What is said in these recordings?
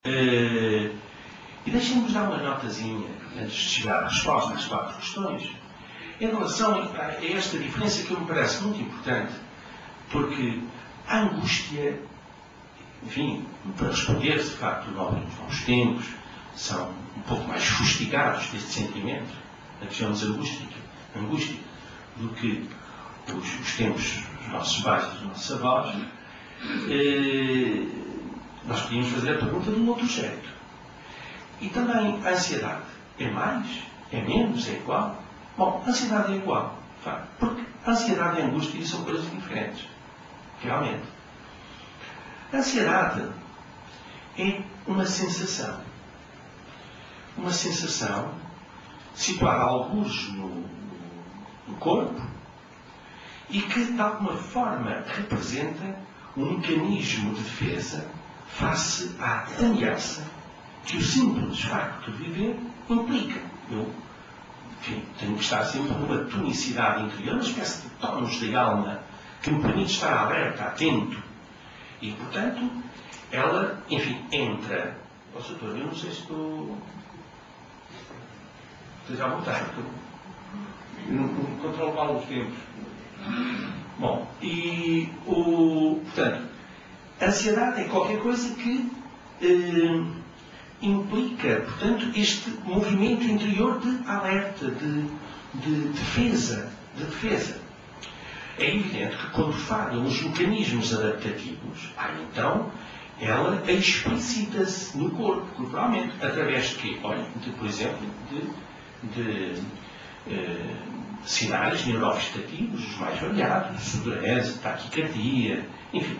E deixem-nos dar uma notazinha, antes de chegar à resposta às 4 questões, em relação a esta diferença que me parece muito importante, porque a angústia, enfim, para responder, de facto, novos tempos, são um pouco mais sofisticados deste sentimento, a que chamamos angústia, do que os tempos dos nossos pais e dos nossos avós. Nós podíamos fazer a pergunta de um outro jeito. E também a ansiedade é mais? É menos? É igual? Bom, a ansiedade é igual. Porque a ansiedade e a angústia são coisas diferentes. Realmente. A ansiedade é uma sensação. Uma sensação situada a algures no corpo e que, de alguma forma, representa um mecanismo de defesa face à ameaça que o simples facto de viver implica. Eu, enfim, tenho que estar sempre numa tonicidade interior, uma espécie de tónus de alma que me permite estar alerta, atento. E, portanto, ela, enfim, entra. Ó, doutor, eu não sei se estou... Esteja à vontade, eu não controlo mal os tempos. Bom, e portanto, a ansiedade é qualquer coisa que implica, portanto, este movimento interior de alerta, de defesa. É evidente que quando falham os mecanismos adaptativos, então ela explicita-se no corpo, corporalmente, através de quê? Olha, por exemplo, de sinais neurovegetativos, os mais variados, sudorese, taquicardia, enfim,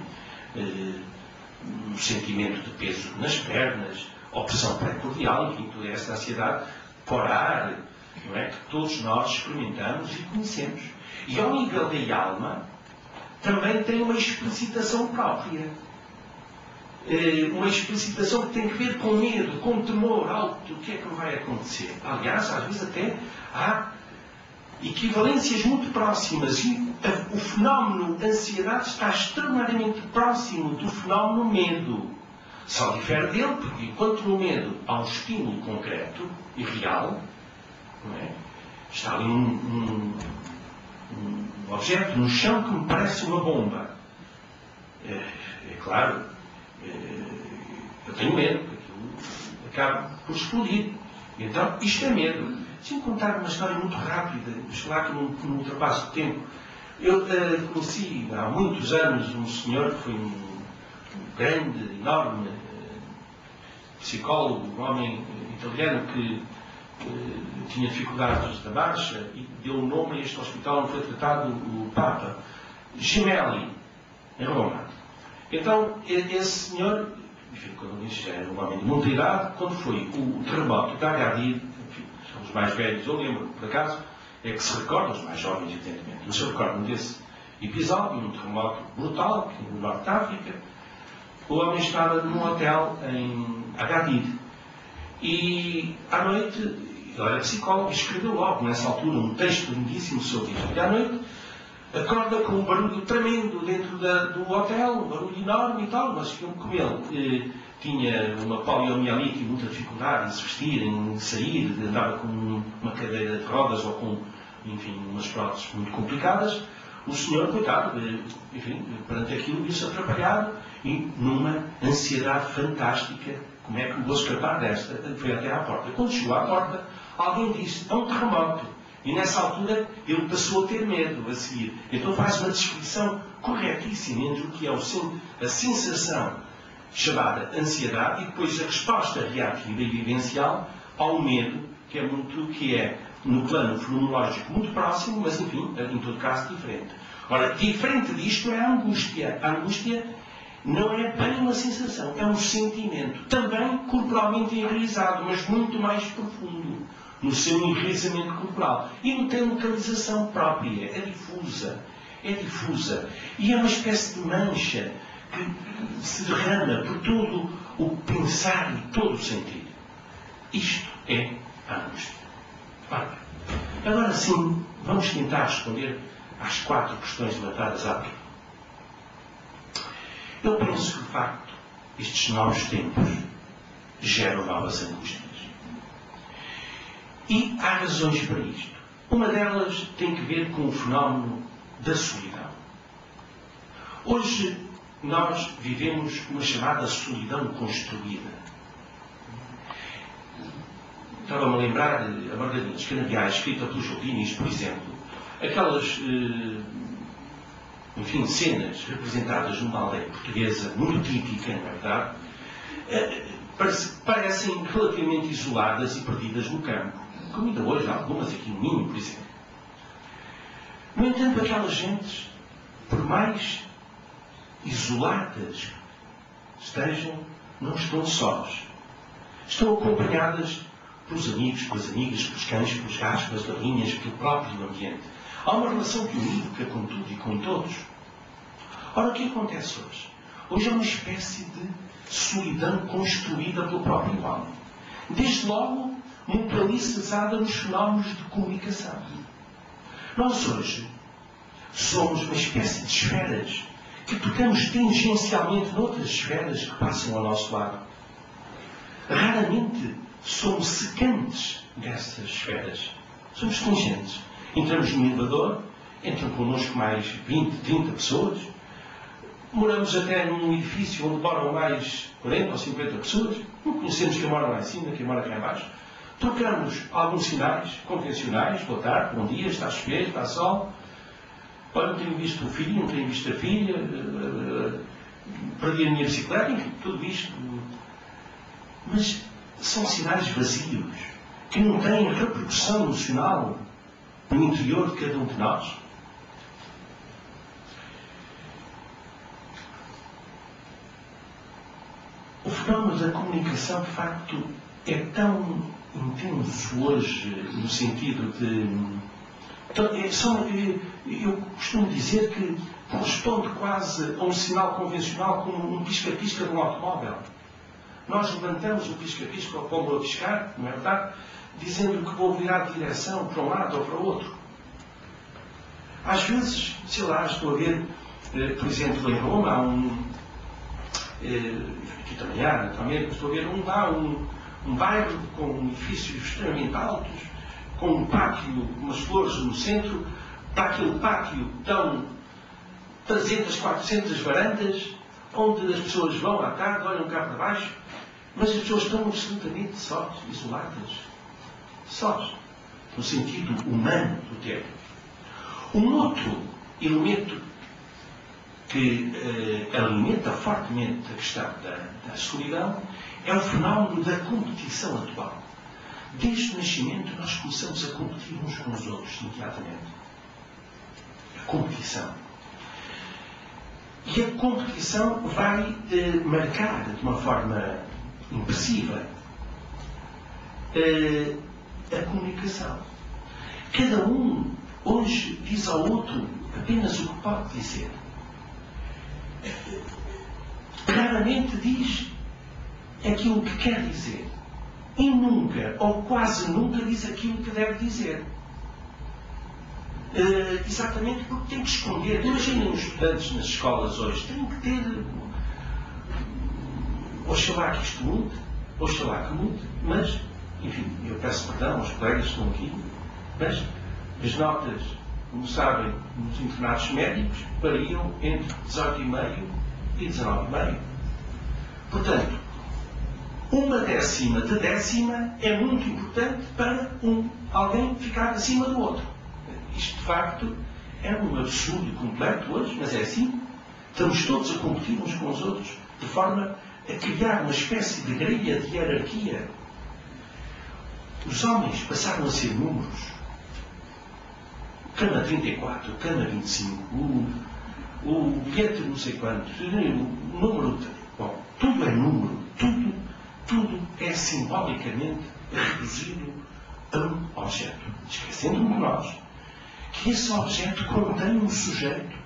um sentimento de peso nas pernas, opressão pré-cordial, enfim, toda essa ansiedade por ar, não é, que todos nós experimentamos e conhecemos. E ao nível da alma, também tem uma explicitação própria. Uma explicitação que tem que ver com medo, com temor, algo do que é que vai acontecer. Aliás, às vezes até há equivalências muito próximas e o fenómeno ansiedade está extremamente próximo do fenómeno medo. Só difere dele porque, enquanto no medo há um estímulo concreto e real, não é? Está ali um objeto no chão que me parece uma bomba. É claro, eu tenho medo, porque aquilo acaba por explodir. Então, isto é medo. Deixa-me contar uma história muito rápida, lá que não ultrapasso o tempo. Eu conheci há muitos anos um senhor que foi um grande, enorme psicólogo, um homem italiano que tinha dificuldades da marcha e deu o nome a este hospital onde foi tratado o Papa, Gemelli, em Roma. Então, esse senhor, enfim, quando disse, era um homem de muita idade, quando foi o terremoto da Agadir, enfim, são os mais velhos, eu lembro, por acaso, é que se recordam, os mais jovens, evidentemente, não se recordam desse episódio, um terremoto brutal, no norte de África. O homem estava num hotel em Agadir. E à noite, ele era psicólogo, e escreveu logo, nessa altura, um texto lindíssimo sobre isso. E à noite, acorda com um barulho tremendo dentro do hotel, um barulho enorme e tal, mas como ele tinha uma poliomielite e muita dificuldade em se vestir, em sair, andava com uma cadeira de rodas ou com, enfim, umas próteses muito complicadas, o senhor, coitado, enfim, perante aquilo, viu-se atrapalhado e numa ansiedade fantástica. Como é que vou escapar desta? Foi até à porta. Quando chegou à porta, alguém disse, é um terremoto. E nessa altura ele passou a ter medo a seguir. Então faz uma descrição corretíssima entre o que é a sensação chamada ansiedade e depois a resposta reativa e vivencial ao medo, que é no plano fenomenológico muito próximo, mas enfim, em todo caso diferente. Ora, diferente disto é a angústia. A angústia não é bem uma sensação, é um sentimento, também corporalmente enraizado, mas muito mais profundo no seu enraizamento corporal. E não tem localização própria, é difusa. E é uma espécie de mancha que se derrama por todo o pensar e todo o sentir. Isto é a angústia. Ora, agora sim, vamos tentar responder às 4 questões levantadas há pouco. Eu penso que, de facto, estes novos tempos geram novas angústias. E há razões para isto. Uma delas tem que ver com o fenómeno da solidão. Hoje nós vivemos uma chamada solidão construída. Estava-me a lembrar a Margarida dos Canaviais, escrita pelos Jopinis, por exemplo, aquelas cenas representadas numa aldeia portuguesa, muito típica, na verdade, parecem relativamente isoladas e perdidas no campo, como ainda hoje há algumas aqui no Minho, por exemplo. No entanto, aquelas gentes, por mais isoladas estejam, não estão sós. Estão acompanhadas pelos amigos, pelas amigas, pelos cães, pelos gatos, pelas galinhas, pelo próprio ambiente. Há uma relação que unívoca com tudo e com todos. Ora, o que acontece hoje? Hoje é uma espécie de solidão construída pelo próprio homem. Desde logo, muito alicerçada nos fenómenos de comunicação. Nós hoje somos uma espécie de esferas que tocamos tangencialmente noutras esferas que passam ao nosso lado. Raramente somos secantes dessas esferas. Somos tangentes. Entramos no elevador, entram connosco mais 20, 30 pessoas. Moramos até num edifício onde moram mais 40 ou 50 pessoas. Não conhecemos quem mora lá em cima, quem mora cá em baixo. Trocamos alguns sinais convencionais. Boa tarde, bom dia, está chover, está sol. Olha, não tenho visto o filho, não tenho visto a filha. Perdi a minha bicicleta, enfim, tudo isto. Mas são sinais vazios, que não têm repercussão emocional no interior de cada um de nós. O fenómeno da comunicação, de facto, é tão intenso hoje, no sentido de... Eu costumo dizer que corresponde quase a um sinal convencional como um pisca-pisca de um automóvel. Nós levantamos o pisca-pisca ou pomos a piscar, não é verdade? Dizendo que vou virar de direção para um lado ou para o outro. Às vezes, sei lá, estou a ver, por exemplo, em Roma, há aqui também há, naturalmente, estou a ver um bairro com edifícios extremamente altos, com um pátio, umas flores no centro. Para aquele pátio estão 300, 400 varandas, onde as pessoas vão à tarde, olham cá para baixo, mas as pessoas estão absolutamente sós, isoladas. Sós, no sentido humano do termo. Um outro elemento que alimenta fortemente a questão da solidão é o fenómeno da competição atual. Desde o nascimento nós começamos a competir uns com os outros, imediatamente. A competição. E a competição vai marcar de uma forma impressiva a comunicação. Cada um hoje diz ao outro apenas o que pode dizer. Raramente diz aquilo que quer dizer. E nunca, ou quase nunca, diz aquilo que deve dizer. Exatamente porque tem que esconder. Imaginem os estudantes nas escolas hoje. Têm que ter... Oxalá que isto mude, oxalá que mude, mas, enfim, eu peço perdão aos colegas que estão aqui, mas as notas, como sabem, nos internatos médicos variam entre 18,5 e 19,5. Portanto, uma décima de décima é muito importante para alguém ficar acima do outro. Isto, de facto, é um absurdo completo hoje, mas é assim. Estamos todos a competir uns com os outros, de forma a criar uma espécie de grelha de hierarquia. Os homens passaram a ser números. Cama 34, cama 25, o bilhete não sei quanto, o número... Bom, tudo é número, tudo é simbolicamente reduzido a um objeto. Esquecendo de nós que esse objeto contém um sujeito.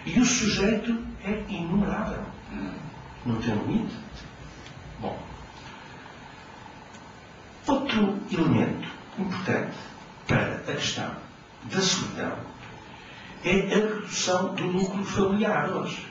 E o sujeito é inumerável. Não tem limite. Bom. Outro elemento importante para a questão da solidão é a redução do núcleo familiar hoje.